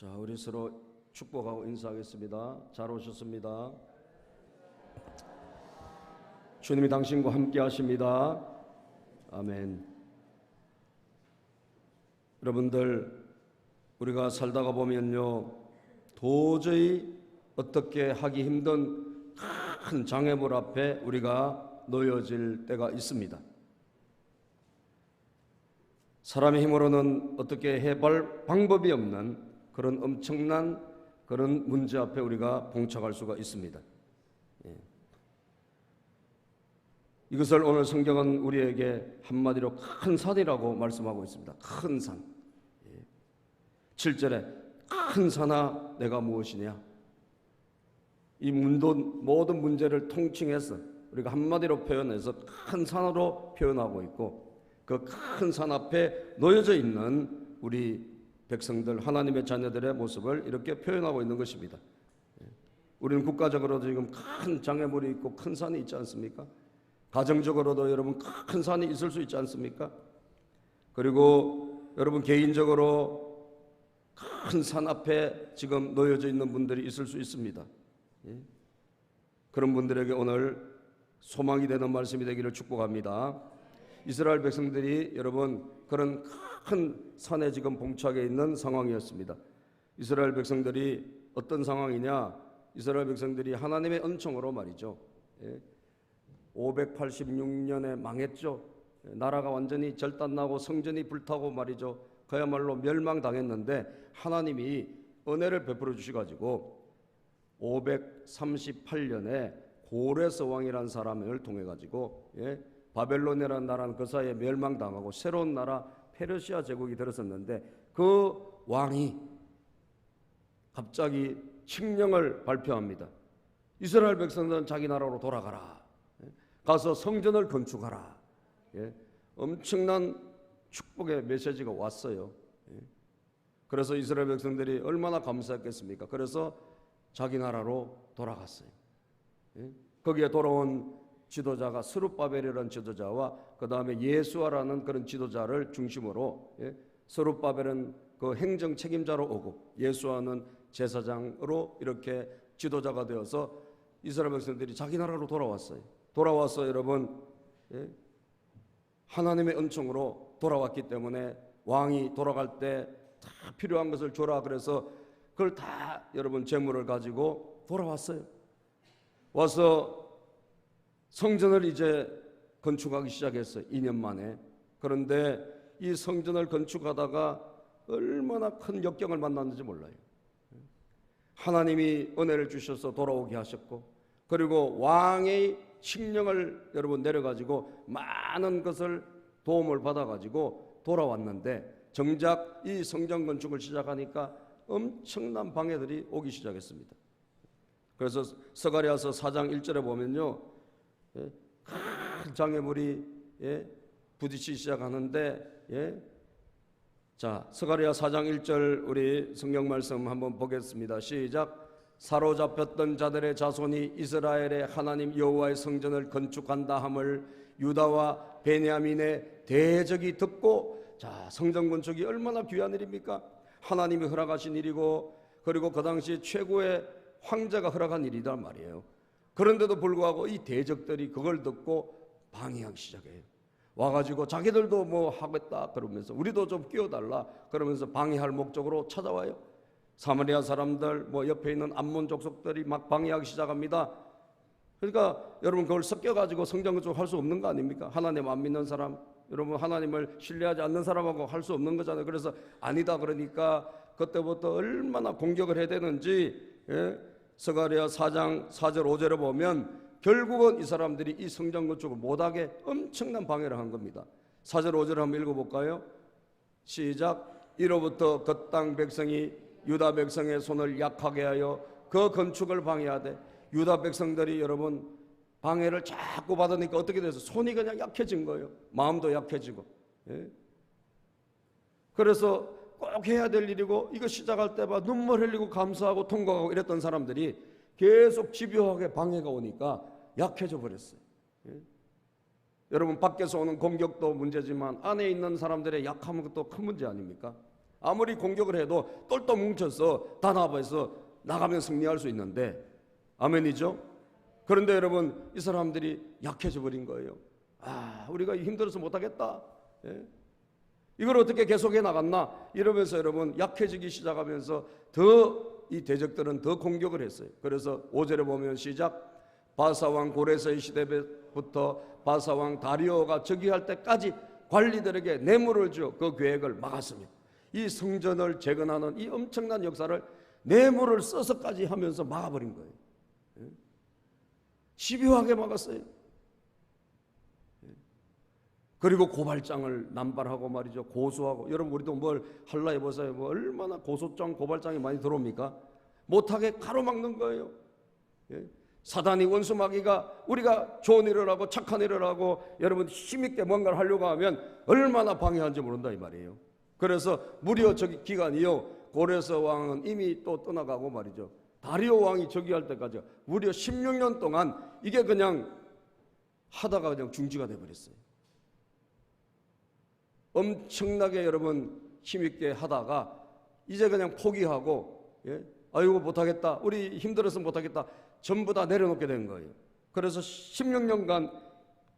자, 우리 서로 축복하고 인사하겠습니다. 잘 오셨습니다. 주님이 당신과 함께 하십니다. 아멘. 여러분들, 우리가 살다가 보면요, 도저히 어떻게 하기 힘든 큰 장애물 앞에 우리가 놓여질 때가 있습니다. 사람의 힘으로는 어떻게 해볼 방법이 없는 그런 엄청난 그런 문제 앞에 우리가 봉착할 수가 있습니다. 이것을 오늘 성경은 우리에게 한마디로 큰 산이라고 말씀하고 있습니다. 큰 산. 7절에 큰 산아 내가 무엇이냐. 이 모든 문제를 통칭해서 우리가 한마디로 표현해서 큰 산으로 표현하고 있고, 그 큰 산 앞에 놓여져 있는 우리 백성들, 하나님의 자녀들의 모습을 이렇게 표현하고 있는 것입니다. 우리는 국가적으로도 지금 큰 장애물이 있고 큰 산이 있지 않습니까? 가정적으로도 여러분 큰 산이 있을 수 있지 않습니까? 그리고 여러분 개인적으로 큰 산 앞에 지금 놓여져 있는 분들이 있을 수 있습니다. 그런 분들에게 오늘 소망이 되는 말씀이 되기를 축복합니다. 이스라엘 백성들이 여러분 그런 큰 산에 지금 봉착해 있는 상황이었습니다. 이스라엘 백성들이 어떤 상황이냐? 이스라엘 백성들이 하나님의 은총으로 말이죠. 586년에 망했죠. 나라가 완전히 절단나고 성전이 불타고 말이죠. 그야말로 멸망당했는데 하나님이 은혜를 베풀어 주셔가지고 538년에 고레스 왕이라는 사람을 통해 가지고 바벨론이라는 나라는 그 사이에 멸망당하고 새로운 나라 페르시아 제국이 들었었는데, 그 왕이 갑자기 칙령을 발표합니다. 이스라엘 백성들은 자기 나라로 돌아가라. 가서 성전을 건축하라. 엄청난 축복의 메시지가 왔어요. 그래서 이스라엘 백성들이 얼마나 감사했겠습니까? 그래서 자기 나라로 돌아갔어요. 거기에 돌아온 지도자가 스룹바벨이라는 지도자와 그 다음에 예수아라는 그런 지도자를 중심으로, 스룹바벨은 그 행정 책임자로 오고 예수아는 제사장으로 이렇게 지도자가 되어서 이스라엘 백성들이 자기 나라로 돌아왔어요. 돌아와서 여러분 하나님의 은총으로 돌아왔기 때문에 왕이 돌아갈 때 다 필요한 것을 줘라 그래서 그걸 다 여러분 재물을 가지고 돌아왔어요. 와서 성전을 이제 건축하기 시작했어요. 2년 만에. 그런데 이 성전을 건축하다가 얼마나 큰 역경을 만났는지 몰라요. 하나님이 은혜를 주셔서 돌아오게 하셨고, 그리고 왕의 칙령을 여러분 내려가지고 많은 것을 도움을 받아가지고 돌아왔는데, 정작 이 성전 건축을 시작하니까 엄청난 방해들이 오기 시작했습니다. 그래서 스가랴서 4장 1절에 보면요, 큰 장애물이 부딪히기 시작하는데, 자, 스가랴 4장 1절 우리 성경 말씀 한번 보겠습니다. 시작. 사로잡혔던 자들의 자손이 이스라엘의 하나님 여호와의 성전을 건축한다 함을 유다와 베냐민의 대적이 듣고, 자, 성전 건축이 얼마나 귀한 일입니까? 하나님이 허락하신 일이고, 그리고 그 당시 최고의 황제가 허락한 일이란 말이에요. 그런데도 불구하고 이 대적들이 그걸 듣고 방해하기 시작해요. 와가지고 자기들도 뭐 하겠다 그러면서 우리도 좀 끼워달라 그러면서 방해할 목적으로 찾아와요. 사마리아 사람들, 뭐 옆에 있는 암몬 족속들이 막 방해하기 시작합니다. 그러니까 여러분 그걸 섞여가지고 성전 건축 할 수 없는 거 아닙니까? 하나님 안 믿는 사람, 여러분 하나님을 신뢰하지 않는 사람하고 할 수 없는 거잖아요. 그래서 아니다 그러니까 그때부터 얼마나 공격을 해야 되는지, 스가랴 4장 4절 5절에 보면 결국은 이 사람들이 이 성전 건축을 못하게 엄청난 방해를 한 겁니다. 4절 5절 한번 읽어볼까요? 시작. 이로부터 그 땅 백성이 유다 백성의 손을 약하게 하여 그 건축을 방해하되, 유다 백성들이 여러분 방해를 자꾸 받으니까 어떻게 돼서 손이 그냥 약해진 거예요. 마음도 약해지고. 그래서 꼭 해야 될 일이고 이거 시작할 때마다 눈물 흘리고 감사하고 통과하고 이랬던 사람들이 계속 집요하게 방해가 오니까 약해져 버렸어요. 여러분 밖에서 오는 공격도 문제지만 안에 있는 사람들의 약함은 또 큰 문제 아닙니까? 아무리 공격을 해도 똘똘 뭉쳐서 단합해서 나가면 승리할 수 있는데, 아멘이죠? 그런데 여러분, 이 사람들이 약해져 버린 거예요. 우리가 힘들어서 못하겠다. 이걸 어떻게 계속해 나갔나? 이러면서 여러분 약해지기 시작하면서 더 이 대적들은 더 공격을 했어요. 그래서 5절에 보면 시작, 바사왕 고레스의 시대부터 바사왕 다리오가 즉위할 때까지 관리들에게 뇌물을 주어 그 계획을 막았습니다. 이 성전을 재건하는 이 엄청난 역사를 뇌물을 써서까지 하면서 막아버린 거예요. 집요하게 막았어요. 그리고 고발장을 남발하고 말이죠. 고소하고. 여러분, 우리도 뭘 할라 해보세요. 뭐 얼마나 고소장, 고발장이 많이 들어옵니까? 못하게 가로막는 거예요. 사단이, 원수 마귀가 우리가 좋은 일을 하고 착한 일을 하고 여러분 힘있게 뭔가를 하려고 하면 얼마나 방해하는지 모른다 이 말이에요. 그래서 무려 저기 기간이요, 고레스 왕은 이미 또 떠나가고 말이죠. 다리오 왕이 즉위할 때까지 무려 16년 동안 이게 그냥 하다가 그냥 중지가 돼버렸어요. 엄청나게 여러분 힘있게 하다가 이제 그냥 포기하고, 아이고 못하겠다, 우리 힘들어서 못하겠다, 전부 다 내려놓게 된 거예요. 그래서 16년간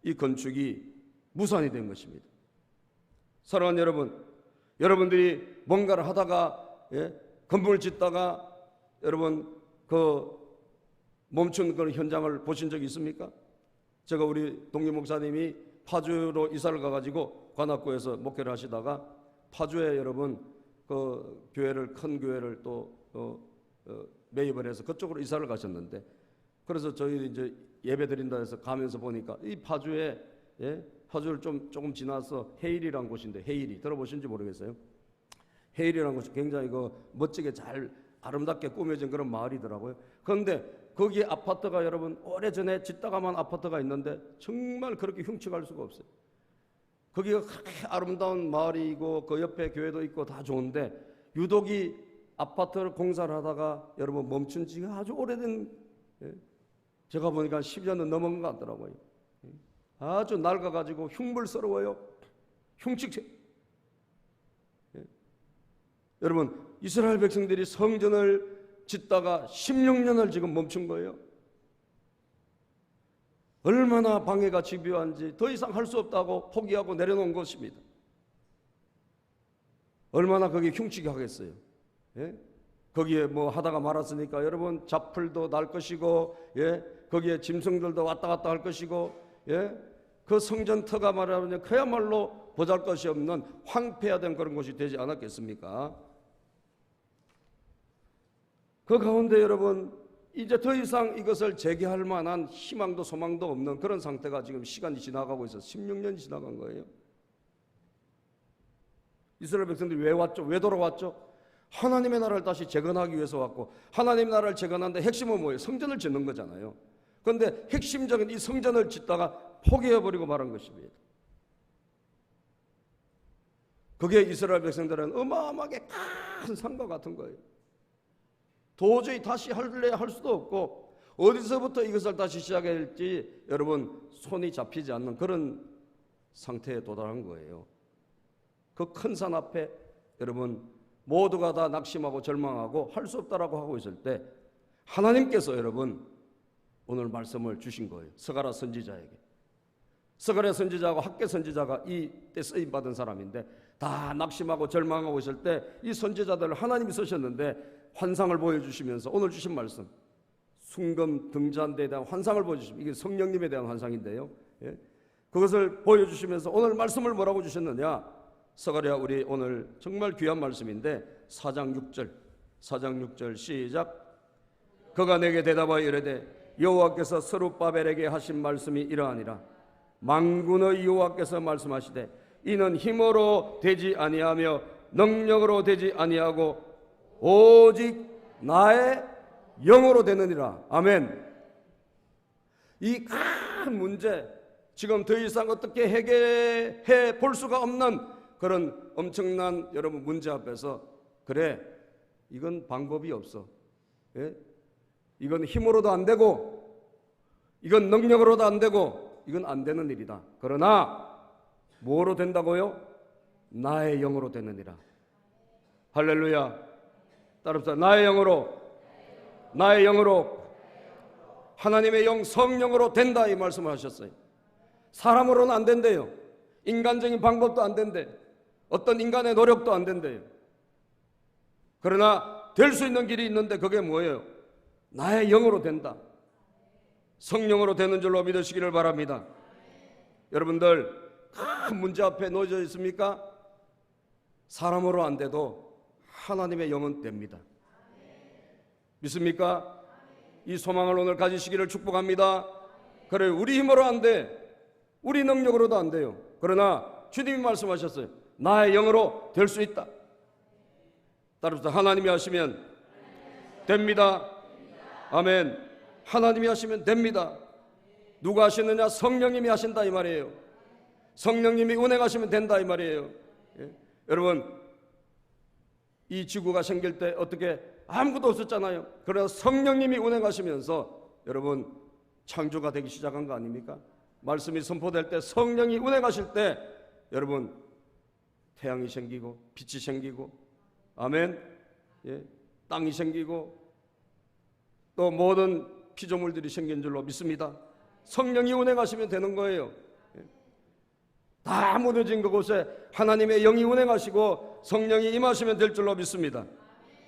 이 건축이 무산이 된 것입니다. 사랑하는 여러분, 여러분들이 뭔가를 하다가 건물을 짓다가 여러분 그 멈춘 그런 현장을 보신 적이 있습니까? 제가 우리 동기 목사님이 파주로 이사를 가가지고 관악구에서 목회를 하시다가 파주에 여러분 그 교회를, 큰 교회를 또 매입을 해서 그쪽으로 이사를 가셨는데, 그래서 저희 이제 예배 드린다 해서 가면서 보니까 이 파주에, 파주를 조금 지나서 해일이라는 곳인데, 해일이 들어보신지 모르겠어요. 해일이라는 곳이 굉장히 멋지게 잘 아름답게 꾸며진 그런 마을이더라고요. 그런데 거기에 아파트가 여러분 오래전에 짓다가만 아파트가 있는데 정말 그렇게 흉측할 수가 없어요. 거기가 그렇게 아름다운 마을이고 그 옆에 교회도 있고 다 좋은데 유독이 아파트를 공사를 하다가 여러분 멈춘 지가 아주 오래된, 제가 보니까 10년은 넘은 것 같더라고요. 아주 낡아가지고 흉물스러워요. 흉측해. 여러분, 이스라엘 백성들이 성전을 짓다가 16년을 지금 멈춘 거예요. 얼마나 방해가 집요한지, 더 이상 할 수 없다고 포기하고 내려놓은 것입니다. 얼마나 거기에 흉측이 하겠어요. 거기에 뭐 하다가 말았으니까 여러분 잡풀도 날 것이고, 거기에 짐승들도 왔다 갔다 할 것이고, 그 성전터가 말하면 그야말로 보잘것이 없는 황폐화된 그런 곳이 되지 않았겠습니까? 그 가운데 여러분 이제 더 이상 이것을 재개할 만한 희망도 소망도 없는 그런 상태가 지금 시간이 지나가고 있어서 16년이 지나간 거예요. 이스라엘 백성들이 왜 왔죠? 왜 돌아왔죠? 하나님의 나라를 다시 재건하기 위해서 왔고, 하나님의 나라를 재건하는데 핵심은 뭐예요? 성전을 짓는 거잖아요. 그런데 핵심적인 이 성전을 짓다가 포기해버리고 말한 것입니다. 그게 이스라엘 백성들은 어마어마하게 큰 산과 같은 거예요. 도저히 다시 할래 할 수도 없고 어디서부터 이것을 다시 시작해야 할지 여러분 손이 잡히지 않는 그런 상태에 도달한 거예요. 그 큰 산 앞에 여러분 모두가 다 낙심하고 절망하고 할 수 없다라고 하고 있을 때 하나님께서 여러분 오늘 말씀을 주신 거예요. 스가랴 선지자에게. 스가랴 선지자하고 학개 선지자가 이때 쓰임받은 사람인데 다 낙심하고 절망하고 있을 때 이 선지자들을 하나님이 쓰셨는데 환상을 보여주시면서 오늘 주신 말씀, 순금 등잔대에 대한 환상을 보여주시면, 이게 성령님에 대한 환상인데요, 그것을 보여주시면서 오늘 말씀을 뭐라고 주셨느냐? 스가랴 우리 오늘 정말 귀한 말씀인데 4장 6절 시작. 그가 내게 대답하여 이르되 여호와께서 스룹바벨에게 하신 말씀이 이러하니라. 만군의 여호와께서 말씀하시되 이는 힘으로 되지 아니하며 능력으로 되지 아니하고 오직 나의 영으로 되느니라. 아멘. 이 큰 문제, 지금 더 이상 어떻게 해결해 볼 수가 없는 그런 엄청난 여러분 문제 앞에서, 그래 이건 방법이 없어, 이건 힘으로도 안 되고 이건 능력으로도 안 되고 이건 안 되는 일이다. 그러나 뭐로 된다고요? 나의 영으로 되느니라. 할렐루야. 따라합시다. 나의 영으로, 나의 영으로, 하나님의 영 성령으로 된다, 이 말씀을 하셨어요. 사람으로는 안 된대요. 인간적인 방법도 안 된대. 어떤 인간의 노력도 안 된대요. 그러나 될 수 있는 길이 있는데 그게 뭐예요? 나의 영으로 된다. 성령으로 되는 줄로 믿으시기를 바랍니다. 여러분들 큰 문제 앞에 놓여져 있습니까? 사람으로 안 돼도 하나님의 영은 됩니다. 믿습니까? 이 소망을 오늘 가지시기를 축복합니다. 그래, 우리 힘으로 안 돼. 우리 능력으로도 안 돼요. 그러나 주님이 말씀하셨어요. 나의 영으로 될 수 있다. 따라서 하나님이 하시면 됩니다. 아멘. 하나님이 하시면 됩니다. 누가 하시느냐? 성령님이 하신다, 이 말이에요. 성령님이 운행하시면 된다, 이 말이에요. 예? 여러분, 이 지구가 생길 때 어떻게 아무것도 없었잖아요. 그래서 성령님이 운행하시면서 여러분 창조가 되기 시작한 거 아닙니까? 말씀이 선포될 때, 성령이 운행하실 때 여러분 태양이 생기고 빛이 생기고, 아멘. 예? 땅이 생기고 또 모든 피조물들이 생긴 줄로 믿습니다. 성령이 운행하시면 되는 거예요. 예? 다 무너진 그곳에 하나님의 영이 운행하시고 성령이 임하시면 될 줄로 믿습니다.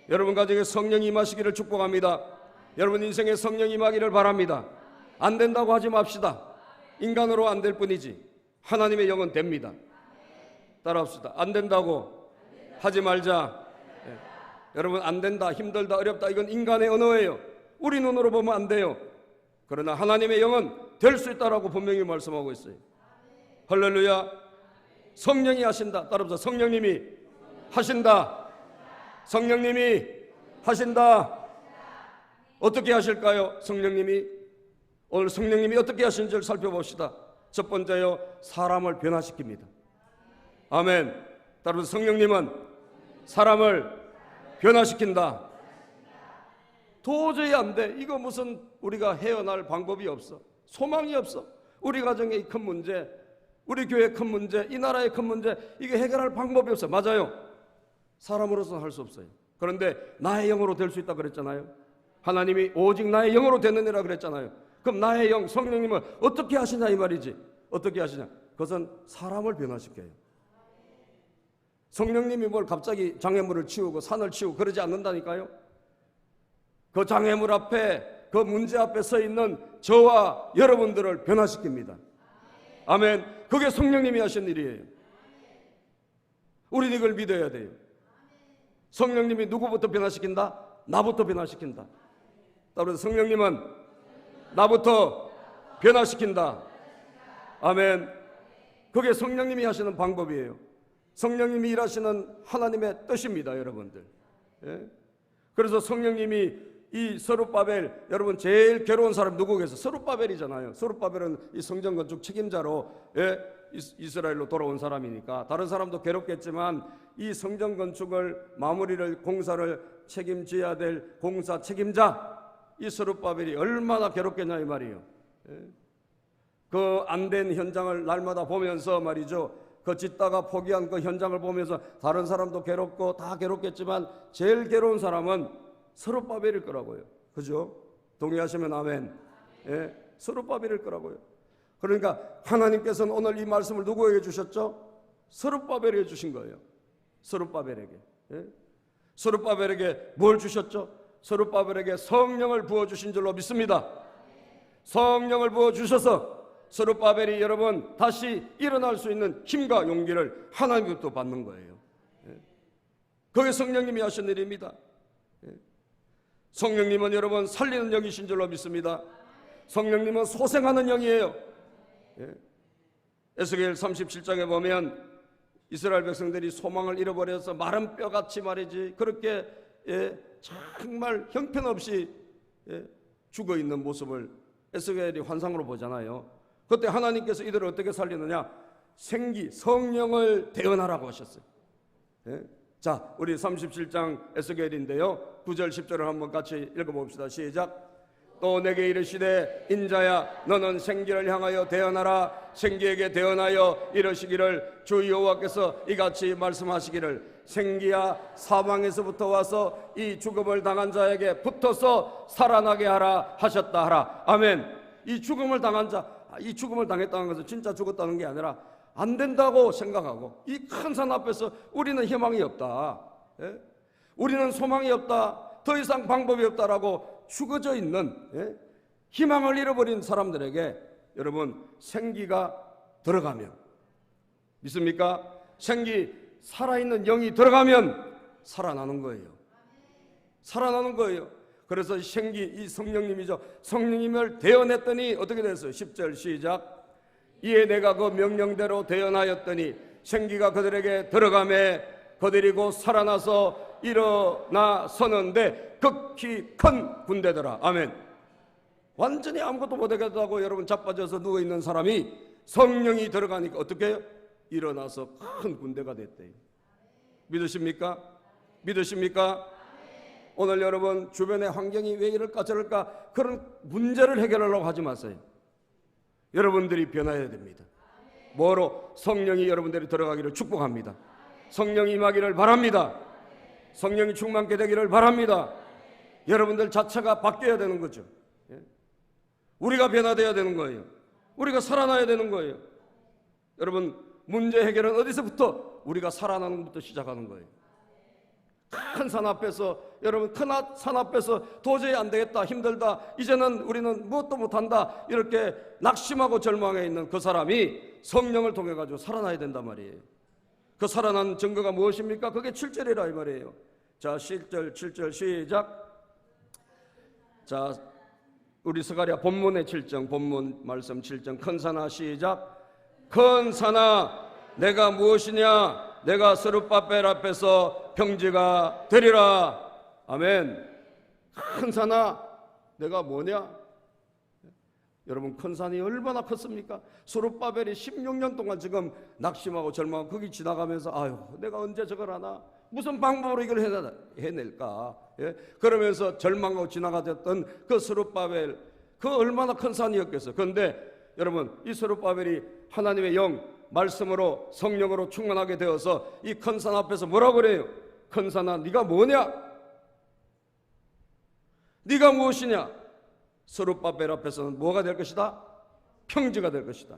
여러분 가정에 성령이 임하시기를 축복합니다. 여러분 인생에 성령이 임하기를 바랍니다. 안 된다고 하지 맙시다. 인간으로 안 될 뿐이지 하나님의 영은 됩니다. 따라합시다. 안 된다고 하지 말자. 예. 여러분 안 된다, 힘들다, 어렵다, 이건 인간의 언어예요. 우리 눈으로 보면 안 돼요. 그러나 하나님의 영은 될 수 있다라고 분명히 말씀하고 있어요. 할렐루야. 성령이 하신다. 따라합시다. 성령님이 하신다. 성령님이 하신다. 어떻게 하실까요? 성령님이, 오늘 성령님이 어떻게 하시는지를 살펴봅시다. 첫 번째요, 사람을 변화시킵니다. 아멘. 따라서 성령님은 사람을 변화시킨다. 도저히 안 돼. 이거 무슨 우리가 헤어날 방법이 없어. 소망이 없어. 우리 가정의 큰 문제, 우리 교회의 큰 문제, 이 나라의 큰 문제, 이게 해결할 방법이 없어. 맞아요. 사람으로서는 할 수 없어요. 그런데 나의 영으로 될 수 있다 그랬잖아요. 하나님이 오직 나의 영으로 되느니라 그랬잖아요. 그럼 나의 영, 성령님은 어떻게 하시냐 이 말이지. 어떻게 하시냐? 그것은 사람을 변화시켜요. 성령님이 뭘 갑자기 장애물을 치우고 산을 치우고 그러지 않는다니까요. 그 장애물 앞에, 그 문제 앞에 서 있는 저와 여러분들을 변화시킵니다. 아멘. 그게 성령님이 하신 일이에요. 우리는 이걸 믿어야 돼요. 성령님이 누구부터 변화시킨다? 나부터 변화시킨다. 따라서 성령님은 나부터 변화시킨다. 아멘. 그게 성령님이 하시는 방법이에요. 성령님이 일하시는 하나님의 뜻입니다, 여러분들. 예? 그래서 성령님이 이 서룹바벨, 여러분 제일 괴로운 사람 누구겠어요? 서룹바벨이잖아요. 서룹바벨은 이 성전 건축 책임자로, 예? 이스라엘로 돌아온 사람이니까 다른 사람도 괴롭겠지만 이 성전 건축을 마무리를, 공사를 책임져야 될 공사 책임자, 이 서룹바벨이 얼마나 괴롭겠냐 이 말이에요. 예? 그 안 된 현장을 날마다 보면서 말이죠, 그 짓다가 포기한 그 현장을 보면서 다른 사람도 괴롭고 다 괴롭겠지만 제일 괴로운 사람은 서룹바벨일 거라고요. 그죠? 동의하시면 아멘. 예? 서룹바벨일 거라고요. 그러니까 하나님께서는 오늘 이 말씀을 누구에게 주셨죠? 서룹바벨에게 주신 거예요. 서룹바벨에게. 예? 서룹바벨에게 뭘 주셨죠? 서룹바벨에게 성령을 부어주신 줄로 믿습니다. 성령을 부어주셔서 서룹바벨이 여러분 다시 일어날 수 있는 힘과 용기를 하나님부터 받는 거예요. 예? 그게 성령님이 하신 일입니다. 예? 성령님은 여러분 살리는 영이신 줄로 믿습니다. 성령님은 소생하는 영이에요. 예? 에스겔 37장에 보면 이스라엘 백성들이 소망을 잃어버려서 마른 뼈같이 말이지 그렇게, 예, 정말 형편없이, 예, 죽어있는 모습을 에스겔이 환상으로 보잖아요. 그때 하나님께서 이들을 어떻게 살리느냐? 생기, 성령을 대언하라고 하셨어요. 예? 자, 우리 37장 에스겔인데요, 9절 10절을 한번 같이 읽어봅시다. 시작. 또 내게 이르시되 인자야 너는 생기를 향하여 대언하라. 생기에게 대언하여 이르시기를 주 여호와께서 이같이 말씀하시기를 생기야 사망에서부터 와서 이 죽음을 당한 자에게 붙어서 살아나게 하라 하셨다 하라. 아멘. 이 죽음을 당한 자, 이 죽음을 당했다는 것은 진짜 죽었다는 게 아니라 안 된다고 생각하고 이 큰 산 앞에서 우리는 희망이 없다, 예? 우리는 소망이 없다, 더 이상 방법이 없다라고 죽어져 있는, 예? 희망을 잃어버린 사람들에게 여러분 생기가 들어가면, 믿습니까? 생기, 살아있는 영이 들어가면 살아나는 거예요. 살아나는 거예요. 그래서 생기, 이 성령님이죠. 성령님을 대언했더니 어떻게 됐어요? 10절 시작. 이에 내가 그 명령대로 대언하였더니 생기가 그들에게 들어가매 그들이 곧 살아나서 일어나 서는데 극히 큰 군대더라. 아멘. 완전히 아무것도 못하겠다고 여러분 자빠져서 누워있는 사람이 성령이 들어가니까 어떻게 해요? 일어나서 큰 군대가 됐대요. 믿으십니까? 믿으십니까? 오늘 여러분 주변의 환경이 왜 이럴까 저럴까 그런 문제를 해결하려고 하지 마세요. 여러분들이 변화해야 됩니다. 뭐로? 성령이 여러분들이 들어가기를 축복합니다. 성령이 임하기를 바랍니다. 성령이 충만케 되기를 바랍니다. 여러분들 자체가 바뀌어야 되는 거죠. 우리가 변화되어야 되는 거예요. 우리가 살아나야 되는 거예요. 여러분 문제 해결은 어디서부터? 우리가 살아나는 것부터 시작하는 거예요. 큰 산 앞에서, 여러분 큰 산 앞에서 도저히 안 되겠다, 힘들다, 이제는 우리는 무엇도 못한다 이렇게 낙심하고 절망해 있는 그 사람이 성령을 통해 가지고 살아나야 된단 말이에요. 그 살아난 증거가 무엇입니까? 그게 7절이라 이 말이에요. 자 7절 시작. 자 우리 스가랴 본문의 7절, 본문 말씀 7절 큰 산아 시작. 큰 산아 내가 무엇이냐? 내가 스룹바벨 앞에서 평지가 되리라. 아멘. 큰 산아 내가 뭐냐? 여러분 큰 산이 얼마나 컸습니까? 스룹바벨이 16년 동안 지금 낙심하고 절망하고 거기 지나가면서 아유 내가 언제 저걸 하나? 무슨 방법으로 이걸 해낼까? 예? 그러면서 절망하고 지나가던 그 스룹바벨, 그 얼마나 큰 산이었겠어요. 그런데 여러분 이 스룹바벨이 하나님의 영 말씀으로 성령으로 충만하게 되어서 이 큰 산 앞에서 뭐라고 그래요? 큰 산아 네가 뭐냐? 네가 무엇이냐? 스룹바벨 앞에서는 뭐가 될 것이다? 평지가 될 것이다.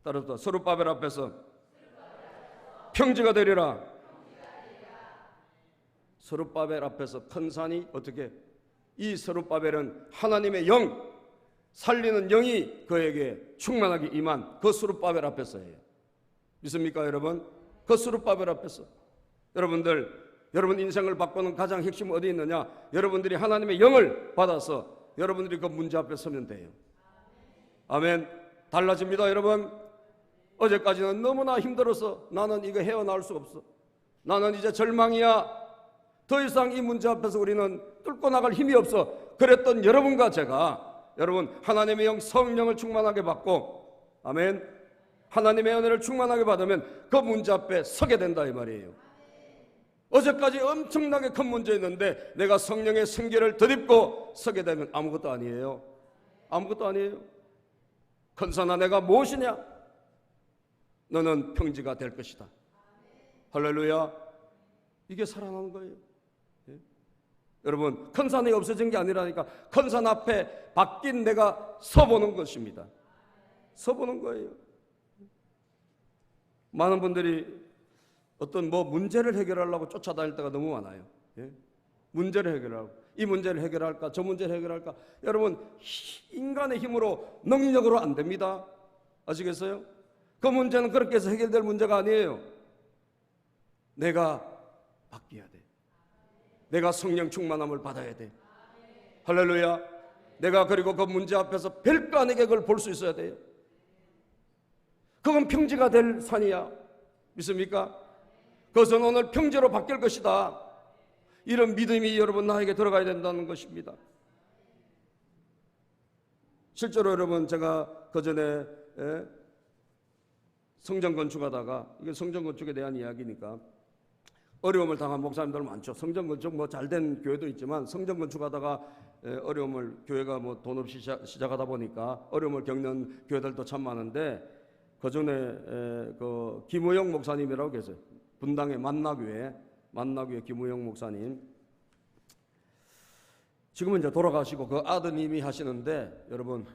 따라서 스룹바벨 앞에서 평지가 되리라. 스룹바벨 앞에서 큰 산이 어떻게? 이 스룹바벨은 하나님의 영, 살리는 영이 그에게 충만하게 임한 그 스룹바벨 앞에서예요. 믿습니까 여러분? 그 스룹바벨 앞에서 여러분 인생을 바꾸는 가장 핵심은 어디 있느냐? 여러분들이 하나님의 영을 받아서 여러분들이 그 문제 앞에 서면 돼요. 아멘. 달라집니다 여러분. 어제까지는 너무나 힘들어서 나는 이거 헤어나올 수 없어, 나는 이제 절망이야, 더 이상 이 문제 앞에서 우리는 뚫고 나갈 힘이 없어, 그랬던 여러분과 제가 여러분 하나님의 영 성령을 충만하게 받고, 아멘, 하나님의 은혜를 충만하게 받으면 그 문제 앞에 서게 된다 이 말이에요. 어제까지 엄청나게 큰 문제였는데 내가 성령의 생기를 덧입고 서게 되면 아무것도 아니에요. 아무것도 아니에요. 큰 산아 내가 무엇이냐? 너는 평지가 될 것이다. 할렐루야. 이게 살아나는 거예요. 예? 여러분 큰 산이 없어진 게 아니라니까 큰 산 앞에 바뀐 내가 서보는 것입니다. 서보는 거예요. 많은 분들이 어떤 문제를 해결하려고 쫓아다닐 때가 너무 많아요. 예? 문제를 해결하고 이 문제를 해결할까 저 문제를 해결할까. 여러분 인간의 힘으로 능력으로 안 됩니다. 아시겠어요? 그 문제는 그렇게 해서 해결될 문제가 아니에요. 내가 바뀌어야 돼. 내가 성령 충만함을 받아야 돼. 할렐루야. 내가 그리고 그 문제 앞에서 별거 아니게 그걸 볼 수 있어야 돼요. 그건 평지가 될 산이야. 믿습니까? 그것은 오늘 평지로 바뀔 것이다. 이런 믿음이 여러분 나에게 들어가야 된다는 것입니다. 실제로 여러분 제가 그전에 성전 건축하다가, 이게 성전 건축에 대한 이야기니까 어려움을 당한 목사님들 많죠. 성전 건축 잘된 교회도 있지만 성전 건축하다가 어려움을, 교회가 돈 없이 시작하다 보니까 어려움을 겪는 교회들도 참 많은데, 그전에 그 김호영 목사님이라고 계세요. 분당의 만나교회 김우영 목사님, 지금은 이제 돌아가시고 그 아드님이 하시는데, 여러분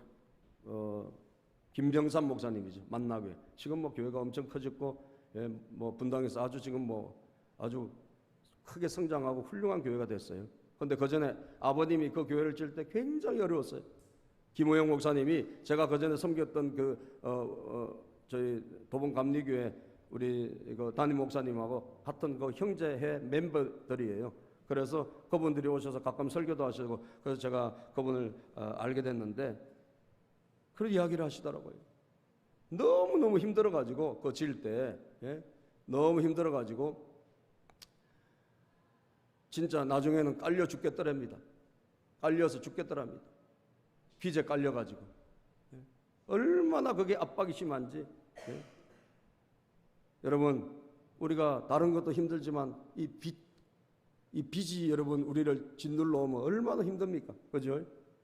김병삼 목사님이죠. 만나교회. 지금 뭐 교회가 엄청 커졌고, 예, 뭐 분당에서 아주 지금 뭐 아주 크게 성장하고 훌륭한 교회가 됐어요. 그런데 그 전에 아버님이 그 교회를 질 때 굉장히 어려웠어요. 김호영 목사님이 제가 그 전에 섬겼던 저희 도봉 감리교회 우리 이거 담임 목사님하고 같은 그 형제회 멤버들이에요. 그래서 그분들이 오셔서 가끔 설교도 하시고, 그래서 제가 그분을 알게 됐는데, 그런 이야기를 하시더라고요. 너무 힘들어가지고 그 질 때, 예? 너무 힘들어가지고 진짜 나중에는 깔려 죽겠더랍니다. 깔려서 죽겠더랍니다. 빚에 깔려가지고. 예? 얼마나 그게 압박이 심한지. 예? 여러분, 우리가 다른 것도 힘들지만 이 빚이 여러분 우리를 짓눌러 오면 얼마나 힘듭니까? 그죠?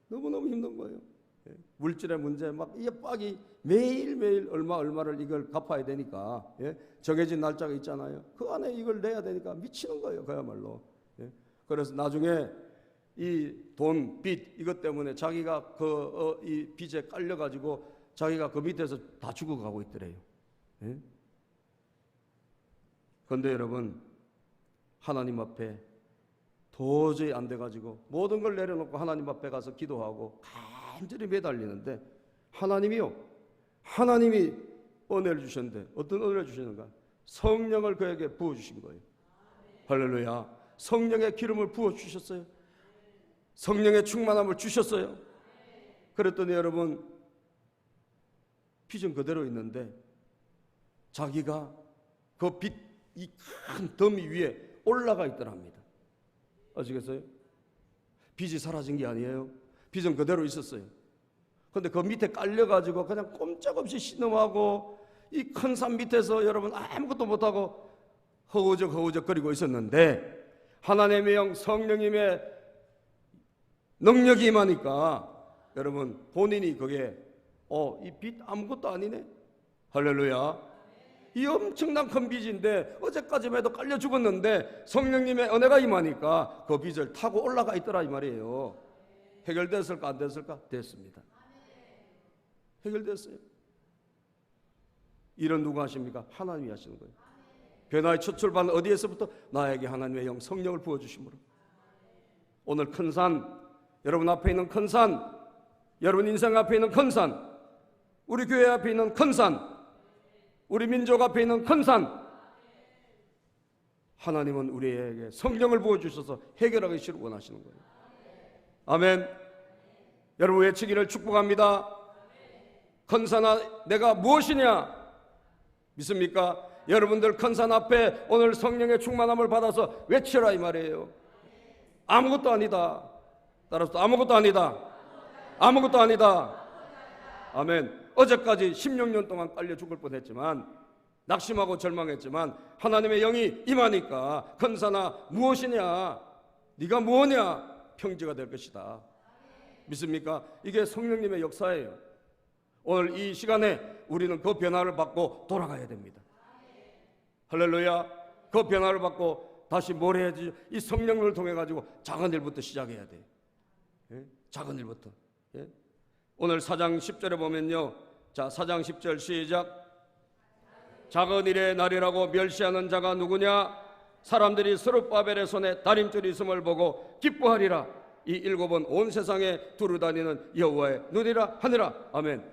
너무너무 힘든 거예요. 예? 물질의 문제, 막 이 압박이 매일매일 얼마를 이걸 갚아야 되니까, 예? 정해진 날짜가 있잖아요. 그 안에 이걸 내야 되니까 미치는 거예요, 그야말로. 예? 그래서 나중에 이 돈, 빚 이것 때문에 자기가 이 빚에 깔려가지고 자기가 그 밑에서 다 죽어가고 있더래요. 예? 그런데 여러분, 하나님 앞에 도저히 안 돼가지고 모든 걸 내려놓고 하나님 앞에 가서 기도하고 간절히 매달리는데, 하나님이 은혜를 주셨는데, 어떤 은혜를 주셨는가? 성령을 그에게 부어주신 거예요. 할렐루야. 성령의 기름을 부어주셨어요. 성령의 충만함을 주셨어요. 그랬더니 여러분, 빚은 그대로 있는데 자기가 그 빚 이 큰 더미 위에 올라가 있더랍니다. 아시겠어요? 빚이 사라진 게 아니에요. 빚은 그대로 있었어요. 그런데 그 밑에 깔려가지고 그냥 꼼짝없이 신음하고 이 큰 산 밑에서 여러분 아무것도 못하고 허우적거리고 있었는데, 하나님의 영 성령님의 능력이 임하니까 여러분 본인이 그게 이 빚 아무것도 아니네. 할렐루야. 이 엄청난 큰 빚인데 어제까지만 해도 깔려 죽었는데 성령님의 은혜가 임하니까 그 빚을 타고 올라가 있더라 이 말이에요. 해결됐을까 안 됐을까? 됐습니다. 해결됐어요. 일은 누가 하십니까? 하나님이 하시는 거예요. 변화의 첫 출발은 어디에서부터? 나에게 하나님의 영 성령을 부어주심으로. 오늘 큰 산, 여러분 앞에 있는 큰 산, 여러분 인생 앞에 있는 큰 산, 우리 교회 앞에 있는 큰 산, 우리 민족 앞에 있는 큰 산, 하나님은 우리에게 성령을 부어주셔서 해결하기를 원하시는 거예요. 아멘. 여러분 외치기를 축복합니다. 큰 산아 내가 무엇이냐? 믿습니까? 여러분들 큰 산 앞에 오늘 성령의 충만함을 받아서 외치라 이 말이에요. 아무것도 아니다. 따라서 아무것도 아니다. 아무것도 아니다. 아멘. 어제까지 16년 동안 깔려 죽을 뻔했지만, 낙심하고 절망했지만 하나님의 영이 임하니까 큰 산아 무엇이냐? 네가 뭐냐? 평지가 될 것이다. 믿습니까? 이게 성령님의 역사예요. 오늘 이 시간에 우리는 그 변화를 받고 돌아가야 됩니다. 할렐루야. 그 변화를 받고 다시 뭘 해야지? 이 성령을 통해 가지고 작은 일부터 시작해야 돼요. 예? 작은 일부터. 예? 오늘 4장 10절에 보면요. 자, 4장 10절 시작. 작은 일의 날이라고 멸시하는 자가 누구냐? 사람들이 스룹바벨의 손에 다림줄이 있음을 보고 기뻐하리라. 이 7은 온 세상에 두루 다니는 여호와의 눈이라 하니라. 아멘.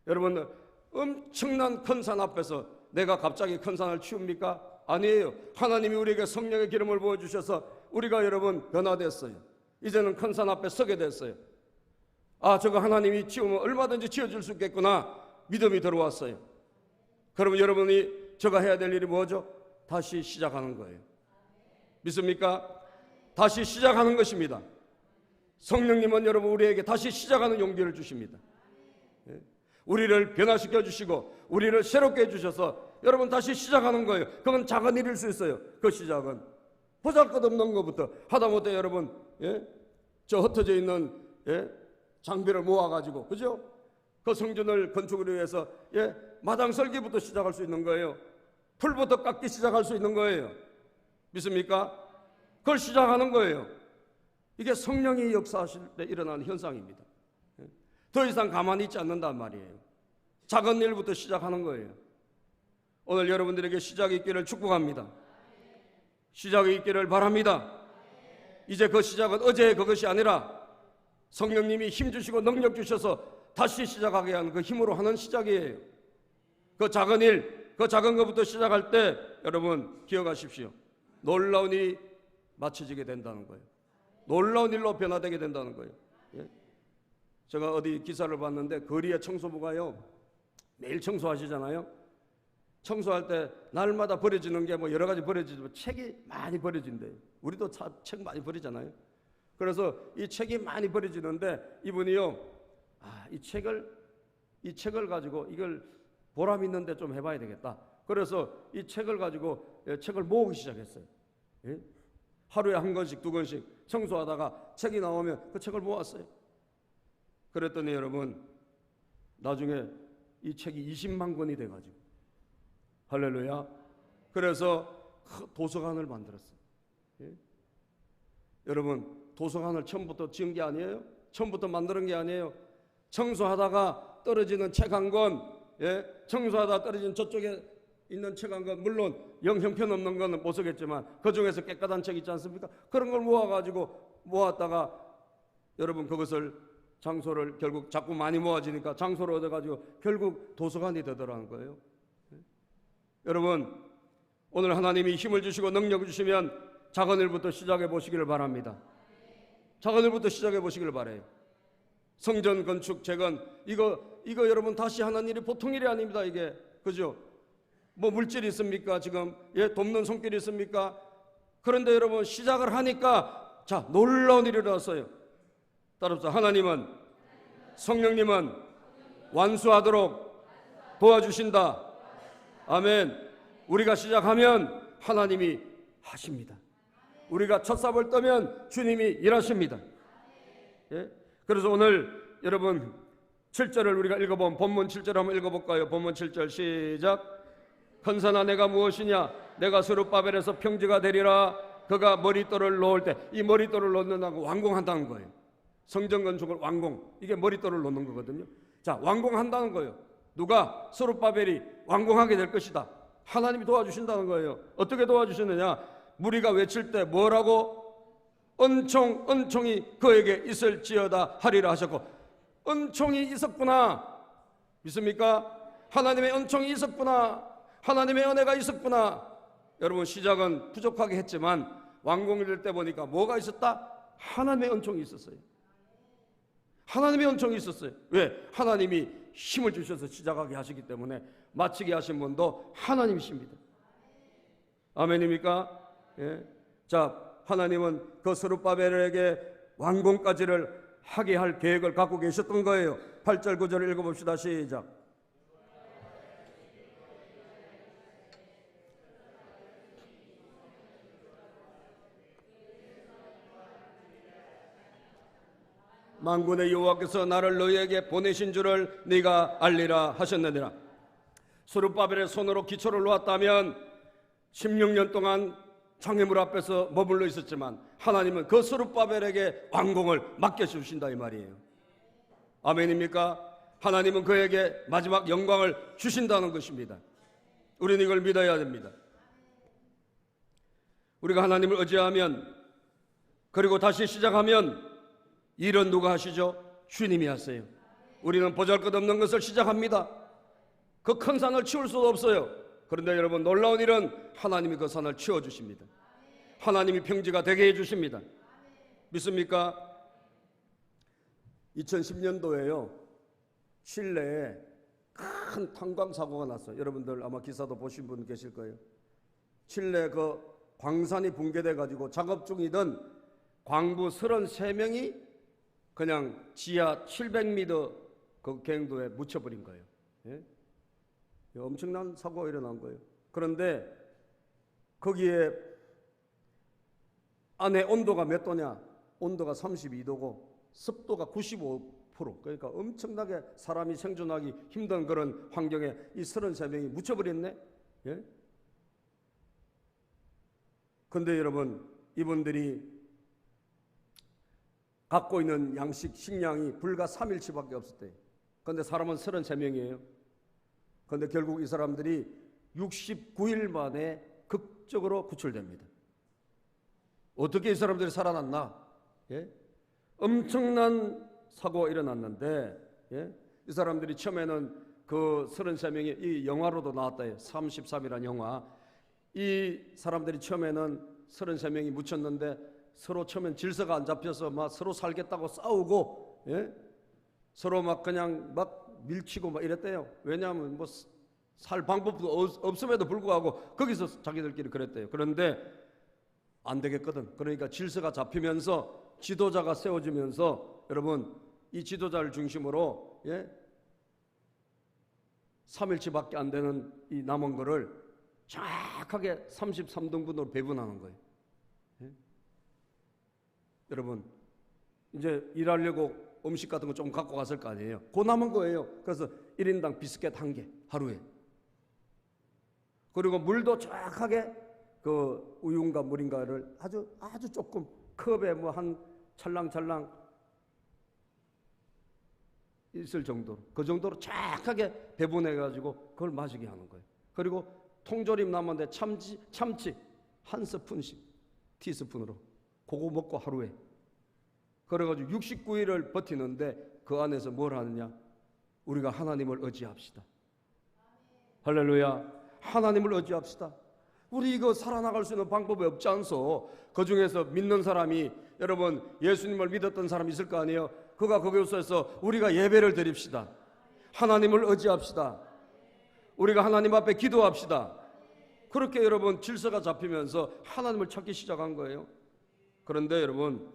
여러분 엄청난 큰 산 앞에서 내가 갑자기 큰 산을 치웁니까? 아니에요. 하나님이 우리에게 성령의 기름을 부어주셔서 우리가 여러분 변화됐어요. 이제는 큰 산 앞에 서게 됐어요. 저거 하나님이 치우면 얼마든지 치워줄 수 있겠구나. 믿음이 들어왔어요. 그러면 여러분이 저가 해야 될 일이 뭐죠? 다시 시작하는 거예요. 믿습니까? 다시 시작하는 것입니다. 성령님은 여러분 우리에게 다시 시작하는 용기를 주십니다. 우리를 변화시켜 주시고 우리를 새롭게 해주셔서 여러분 다시 시작하는 거예요. 그건 작은 일일 수 있어요. 그 시작은 보잘것없는 것부터 하다못해 여러분 저 흩어져 있는 장비를 모아가지고 그죠? 그 성전을 건축을 위해서 마당 설계부터 시작할 수 있는 거예요. 풀부터 깎기 시작할 수 있는 거예요. 믿습니까? 그걸 시작하는 거예요. 이게 성령이 역사하실 때 일어나는 현상입니다. 더 이상 가만히 있지 않는단 말이에요. 작은 일부터 시작하는 거예요. 오늘 여러분들에게 시작이 있기를 축복합니다. 시작이 있기를 바랍니다. 이제 그 시작은 어제의 그것이 아니라 성령님이 힘 주시고 능력 주셔서 다시 시작하게 하는 그 힘으로 하는 시작이에요. 그 작은 일, 그 작은 것부터 시작할 때 여러분 기억하십시오. 놀라운 일이 마쳐지게 된다는 거예요. 놀라운 일로 변화되게 된다는 거예요. 예? 제가 어디 기사를 봤는데 거리에 청소부가요 매일 청소하시잖아요. 청소할 때 날마다 버려지는 게 뭐 여러 가지 버려지지만 책이 많이 버려진대요. 우리도 책 많이 버리잖아요. 그래서 이 책이 많이 버려지는데 이분이요, 이 책을 가지고 이걸 보람 있는데 좀 해봐야 되겠다. 그래서 이 책을 가지고 책을 모으기 시작했어요. 예? 하루에 한 권씩 두 권씩 청소하다가 책이 나오면 그 책을 모았어요. 그랬더니 여러분 나중에 이 책이 20만 권이 돼가지고 할렐루야. 그래서 도서관을 만들었어요. 예? 여러분 도서관을 처음부터 지은 게 아니에요. 처음부터 만드는 게 아니에요. 청소하다가 떨어지는 책 한 권, 예? 청소하다 떨어진 저쪽에 있는 책 한 권, 물론 영 형편없는 거는 못 쓰겠지만 그 중에서 깨끗한 책 있지 않습니까? 그런 걸 모았다가 여러분 그것을 장소를 결국 자꾸 많이 모아지니까 장소를 얻어가지고 결국 도서관이 되더라는 거예요. 여러분 오늘 하나님이 힘을 주시고 능력을 주시면 작은 일부터 시작해 보시기를 바랍니다. 작은 일부터 시작해 보시기를 바라요. 성전 건축 재건 이거 여러분 다시 하는 일이 보통 일이 아닙니다. 이게 그죠? 뭐 물질이 있습니까? 지금 돕는 손길이 있습니까? 그런데 여러분 시작을 하니까 자 놀라운 일이 일어났어요. 따라서 하나님은 성령님은 완수하도록 도와주신다. 아멘. 우리가 시작하면 하나님이 하십니다. 우리가 첫 삽을 떠면 주님이 일하십니다. 예? 그래서 오늘 여러분 7절을 우리가 읽어본 본문 7절 한번 읽어볼까요? 본문 7절 시작. 큰사나 내가 무엇이냐? 내가 스룹바벨에서 평지가 되리라. 그가 머릿돌을 놓을 때 이 머릿돌을 놓는다고 완공한다는 거예요. 성전 건축을 완공. 이게 머릿돌을 놓는 거거든요. 자, 완공한다는 거예요. 누가? 스룹바벨이 완공하게 될 것이다. 하나님이 도와주신다는 거예요. 어떻게 도와주시느냐? 무리가 외칠 때 뭐라고? 은총이 그에게 있을지어다 하리라 하셨고, 은총이 있었구나. 믿습니까? 하나님의 은총이 있었구나. 하나님의 은혜가 있었구나. 여러분 시작은 부족하게 했지만 완공이 될 때 보니까 뭐가 있었다? 하나님의 은총이 있었어요. 하나님의 은총이 있었어요. 왜? 하나님이 힘을 주셔서 시작하게 하시기 때문에 마치게 하신 분도 하나님이십니다. 아멘입니까? 예. 자, 하나님은 그 스룹바벨에게 완공까지를 하게 할 계획을 갖고 계셨던 거예요. 8절 9절을 읽어봅시다. 시작. 만군의 여호와께서 나를 너희에게 보내신 줄을 네가 알리라 하셨느니라. 스룹바벨의 손으로 기초를 놓았다면 16년 동안 장애물 앞에서 머물러 있었지만 하나님은 그 스룹바벨에게 완공을 맡겨주신다 이 말이에요. 아멘입니까? 하나님은 그에게 마지막 영광을 주신다는 것입니다. 우리는 이걸 믿어야 됩니다. 우리가 하나님을 의지하면 그리고 다시 시작하면 일은 누가 하시죠? 주님이 하세요. 우리는 보잘것없는 것을 시작합니다. 그 큰 산을 치울 수도 없어요. 그런데 여러분 놀라운 일은 하나님이 그 산을 치워주십니다. 하나님이 평지가 되게 해주십니다. 믿습니까? 2010년도에요 칠레에 큰 탄광 사고가 났어요. 여러분들 아마 기사도 보신 분 계실 거예요. 칠레 그 광산이 붕괴돼 가지고 작업 중이던 광부 33명이 그냥 지하 700m 그 갱도에 묻혀버린 거예요. 예? 엄청난 사고가 일어난 거예요. 그런데 거기에 안에 온도가 몇 도냐? 온도가 32도고 습도가 95%. 그러니까 엄청나게 사람이 생존하기 힘든 그런 환경에 이 33명이 묻혀버렸네. 예? 근데 여러분, 이분들이 갖고 있는 식량이 불과 3일치밖에 없었대요. 근데 사람은 33명이에요. 근데 결국 이 사람들이 69일 만에 극적으로 구출됩니다. 어떻게 이 사람들이 살아났나? 예? 엄청난 사고가 일어났는데, 예? 이 사람들이 처음에는 그 33명이 이 영화로도 나왔다. 33이라는 영화. 이 사람들이 처음에는 33명이 묻혔는데 서로 처음엔 질서가 안 잡혀서 막 서로 살겠다고 싸우고, 예? 서로 막 그냥 막 밀치고 막 이랬대요. 왜냐하면 뭐 살 방법도 없음에도 불구하고 거기서 자기들끼리 그랬대요. 그런데 안 되겠거든. 그러니까 질서가 잡히면서 지도자가 세워지면서 여러분, 이 지도자를 중심으로, 예? 3일치밖에 안 되는 이 남은 거를 정확하게 33등분으로 배분하는 거예요. 예? 여러분, 이제 일하려고 음식 같은 거 좀 갖고 갔을 거 아니에요. 그 남은 거예요. 그래서 1인당 비스켓 1개 하루에. 그리고 물도 정확하게 그 우유인가 물인가를 아주 조금 컵에 뭐 한 찰랑찰랑 있을 정도로, 그 정도로 정확하게 배분해 가지고 그걸 마시게 하는 거예요. 그리고 통조림 남았는데 참치 한 스푼씩 티스푼으로 그거 먹고 하루에. 그래가지고 69일을 버티는데 그 안에서 뭘 하느냐? 우리가 하나님을 의지합시다. 할렐루야. 하나님을 의지합시다. 우리 이거 살아나갈 수 있는 방법이 없지 않소? 그 중에서 믿는 사람이, 여러분 예수님을 믿었던 사람이 있을 거 아니에요? 그가 그곳에서 우리가 예배를 드립시다. 하나님을 의지합시다. 우리가 하나님 앞에 기도합시다. 그렇게 여러분 질서가 잡히면서 하나님을 찾기 시작한 거예요. 그런데 여러분,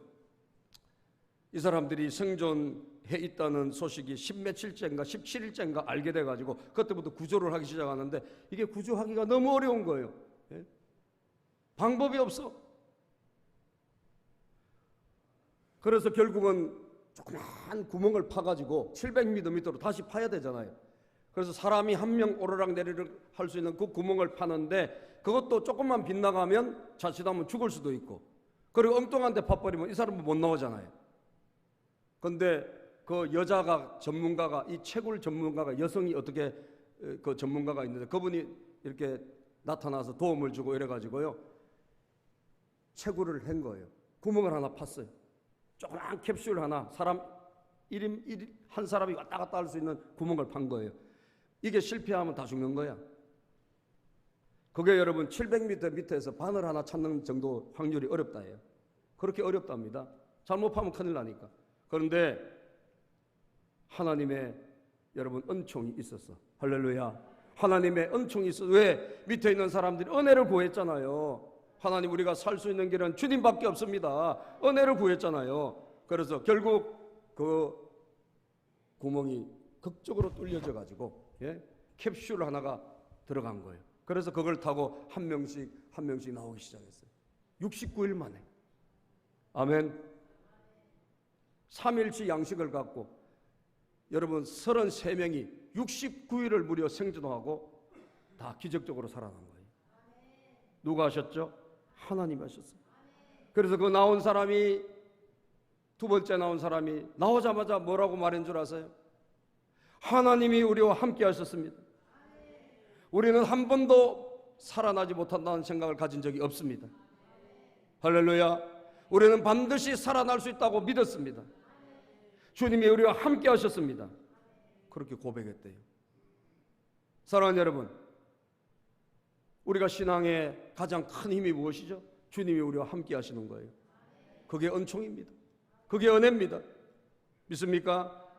이 사람들이 생존해 있다는 소식이 10며칠째인가 17일째인가 알게 돼가지고 그때부터 구조를 하기 시작하는데 이게 구조하기가 너무 어려운 거예요. 예? 방법이 없어. 그래서 결국은 조그만 구멍을 파가지고 700m 밑으로 다시 파야 되잖아요. 그래서 사람이 한 명 오르락 내리락 할 수 있는 그 구멍을 파는데 그것도 조금만 빗나가면 자칫하면 죽을 수도 있고, 그리고 엉뚱한 데 파버리면 이 사람은 못 나오잖아요. 근데 그 여자가 전문가가, 이 채굴 전문가가, 여성이 어떻게 그 전문가가 있는데 그분이 이렇게 나타나서 도움을 주고 이래가지고요 채굴을 한 거예요. 구멍을 하나 팠어요. 조그만 캡슐 하나, 사람 한 사람이 왔다 갔다 할 수 있는 구멍을 판 거예요. 이게 실패하면 다 죽는 거야. 그게 여러분 700m 밑에서 바늘 하나 찾는 정도 확률이 어렵다예요. 그렇게 어렵답니다. 잘못 파면 큰일 나니까. 그런데 하나님의 여러분 은총이 있었어. 할렐루야. 하나님의 은총이 있어. 왜? 밑에 있는 사람들이 은혜를 구했잖아요. 하나님, 우리가 살 수 있는 길은 주님밖에 없습니다. 은혜를 구했잖아요. 그래서 결국 그 구멍이 극적으로 뚫려져 가지고, 예? 캡슐 하나가 들어간 거예요. 그래서 그걸 타고 한 명씩 나오기 시작했어요. 69일 만에. 아멘. 3일치 양식을 갖고 여러분 33명이 69일을 무려 생존하고 다 기적적으로 살아난 거예요. 누가 하셨죠? 하나님 하셨어요. 그래서 그 나온 사람이, 두 번째 나온 사람이 나오자마자 뭐라고 말한 줄 아세요? 하나님이 우리와 함께 하셨습니다. 우리는 한 번도 살아나지 못한다는 생각을 가진 적이 없습니다. 할렐루야. 우리는 반드시 살아날 수 있다고 믿었습니다. 주님이 우리와 함께 하셨습니다. 그렇게 고백했대요. 사랑하는 여러분, 우리가 신앙의 가장 큰 힘이 무엇이죠? 주님이 우리와 함께 하시는 거예요. 그게 은총입니다. 그게 은혜입니다. 믿습니까?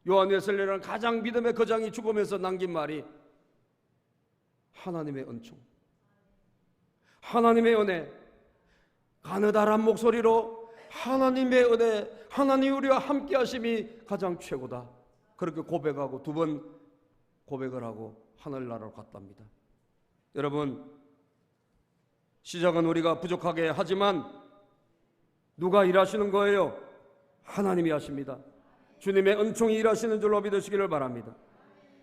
요한 웨슬리라는 가장 믿음의 거장이 죽으면서 남긴 말이 하나님의 은총, 하나님의 은혜, 가느다란 목소리로 하나님의 은혜, 하나님 우리와 함께 하심이 가장 최고다. 그렇게 고백하고 두 번 고백을 하고 하늘나라로 갔답니다. 여러분, 시작은 우리가 부족하게 하지만 누가 일하시는 거예요? 하나님이 하십니다. 주님의 은총이 일하시는 줄로 믿으시기를 바랍니다.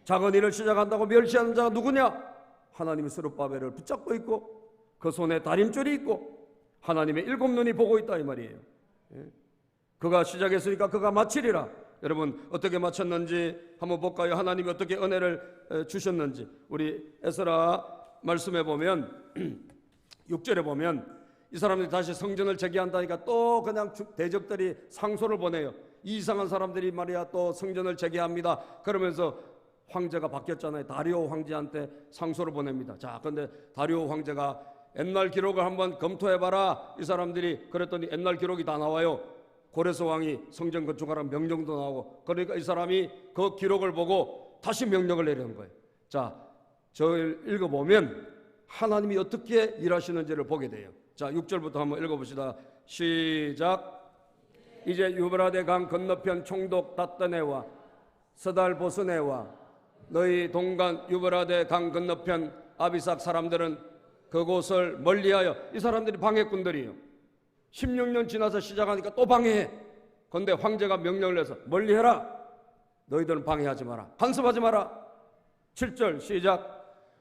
작은 일을 시작한다고 멸시하는 자가 누구냐? 하나님이 스룹바벨을 붙잡고 있고 그 손에 다림줄이 있고 하나님의 7눈이 보고 있다 이 말이에요. 그가 시작했으니까 그가 마치리라. 여러분 어떻게 마쳤는지 한번 볼까요? 하나님이 어떻게 은혜를 주셨는지. 우리 에스라 말씀에 보면 6절에 보면 이 사람들이 다시 성전을 재개한다니까 또 그냥 대적들이 상소를 보내요. 이상한 사람들이 말이야 또 성전을 재개합니다. 그러면서 황제가 바뀌었잖아요. 다리오 황제한테 상소를 보냅니다. 자, 근데 다리오 황제가 옛날 기록을 한번 검토해봐라. 이 사람들이 그랬더니 옛날 기록이 다 나와요. 고레스 왕이 성전 건축하라는 명령도 나오고, 그러니까 이 사람이 그 기록을 보고 다시 명령을 내리는 거예요. 자, 저를 읽어보면 하나님이 어떻게 일하시는지를 보게 돼요. 자, 6절부터 한번 읽어봅시다. 시작. 이제 유브라데 강 건너편 총독 다뜨네와 스달 보스네와 너희 동간 유브라데 강 건너편 아비삭 사람들은 그곳을 멀리하여, 이 사람들이 방해꾼들이에요. 16년 지나서 시작하니까 또 방해해. 그런데 황제가 명령을 해서 멀리해라. 너희들은 방해하지 마라. 간섭하지 마라. 7절 시작.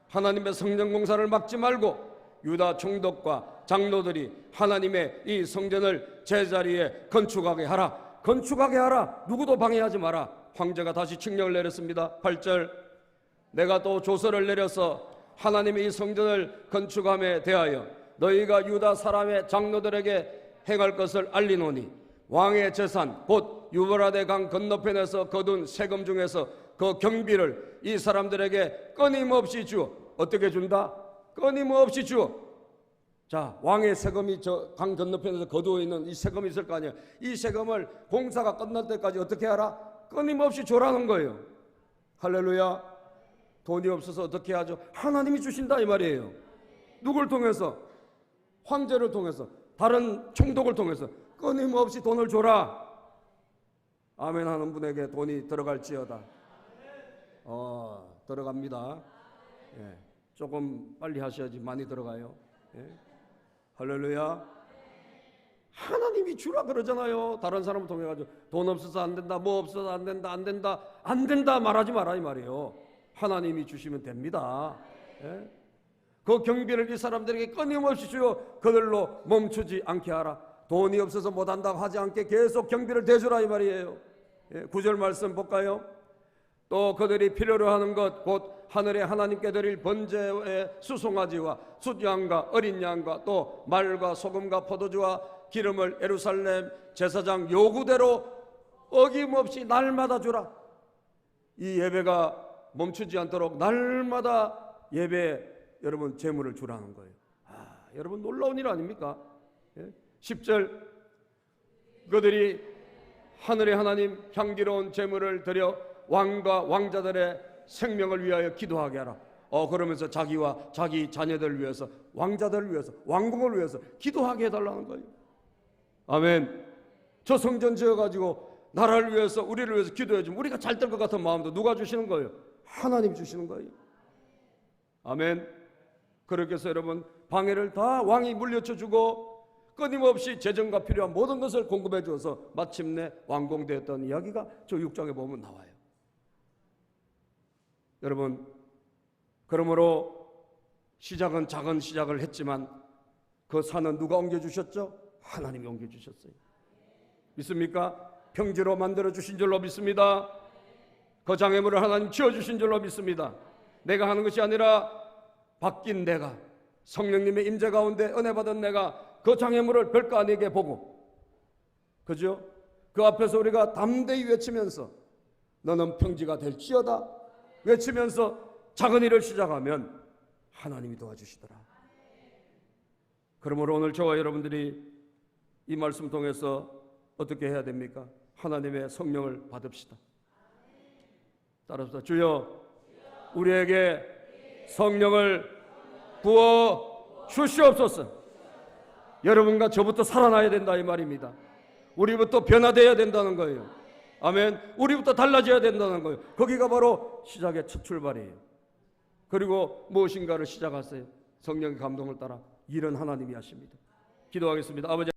하나님의 성전 공사를 막지 말고 유다 총독과 장로들이 하나님의 이 성전을 제자리에 건축하게 하라. 건축하게 하라. 누구도 방해하지 마라. 황제가 다시 칙령을 내렸습니다. 8절 내가 또 조서를 내려서 하나님의 이 성전을 건축함에 대하여 너희가 유다 사람의 장로들에게 행할 것을 알리노니 왕의 재산 곧 유브라데 강 건너편에서 거둔 세금 중에서 그 경비를 이 사람들에게 끊임없이 주어. 어떻게 준다? 끊임없이 주어. 자, 왕의 세금이 저 강 건너편에서 거두어 있는 이 세금이 있을 거 아니에요. 이 세금을 공사가 끝날 때까지 어떻게 하라? 끊임없이 줘라는 거예요. 할렐루야. 돈이 없어서 어떻게 하죠? 하나님이 주신다 이 말이에요. 누굴 통해서? 황제를 통해서, 다른 총독을 통해서 끊임없이 돈을 줘라. 아멘 하는 분에게 돈이 들어갈지어다. 들어갑니다. 예, 조금 빨리 하셔야지 많이 들어가요. 예. 할렐루야. 하나님이 주라 그러잖아요. 다른 사람을 통해 가지고 돈 없어서 안 된다, 뭐 없어서 안 된다, 안 된다, 안 된다 말하지 마라 이 말이에요. 하나님이 주시면 됩니다. 예? 그 경비를 이 사람들에게 끊임없이 주어 그들로 멈추지 않게 하라. 돈이 없어서 못한다고 하지 않게 계속 경비를 대주라 이 말이에요. 9절 말씀 볼까요? 또 그들이 필요로 하는 것 곧 하늘에 하나님께 드릴 번제의 수송아지와 숫양과 어린 양과 또 말과 소금과 포도주와 기름을 예루살렘 제사장 요구대로 어김없이 날마다 주라. 이 예배가 멈추지 않도록 날마다 예배 여러분 제물을 주라는 거예요. 여러분 놀라운 일 아닙니까? 10절 그들이 하늘의 하나님 향기로운 제물을 드려 왕과 왕자들의 생명을 위하여 기도하게 하라. 그러면서 자기와 자기 자녀들을 위해서, 왕자들을 위해서, 왕궁을 위해서 기도하게 해달라는 거예요. 아멘. 저 성전 지어가지고 나라를 위해서, 우리를 위해서 기도해주면 우리가 잘 될 것 같은 마음도 누가 주시는 거예요? 하나님 주시는 거예요. 아멘. 그렇게 해서 여러분 방해를 다 왕이 물려쳐 주고 끊임없이 재정과 필요한 모든 것을 공급해 주어서 마침내 완공되었던 이야기가 저 6장에 보면 나와요. 여러분, 그러므로 시작은 작은 시작을 했지만 그 산은 누가 옮겨주셨죠? 하나님이 옮겨주셨어요. 믿습니까? 평지로 만들어 주신 줄로 믿습니다. 그 장애물을 하나님 지어주신 줄로 믿습니다. 내가 하는 것이 아니라 바뀐 내가, 성령님의 임재 가운데 은혜 받은 내가 그 장애물을 별거 아니게 보고, 그죠? 그 앞에서 우리가 담대히 외치면서 너는 평지가 될지어다 외치면서 작은 일을 시작하면 하나님이 도와주시더라. 그러므로 오늘 저와 여러분들이 이 말씀 통해서 어떻게 해야 됩니까? 하나님의 성령을 받읍시다. 따라서 주여 우리에게 성령을 부어 주시옵소서. 여러분과 저부터 살아나야 된다 이 말입니다. 우리부터 변화되어야 된다는 거예요. 아멘. 우리부터 달라져야 된다는 거예요. 거기가 바로 시작의 첫 출발이에요. 그리고 무엇인가를 시작하세요. 성령의 감동을 따라 일은 하나님이 하십니다. 기도하겠습니다. 아버지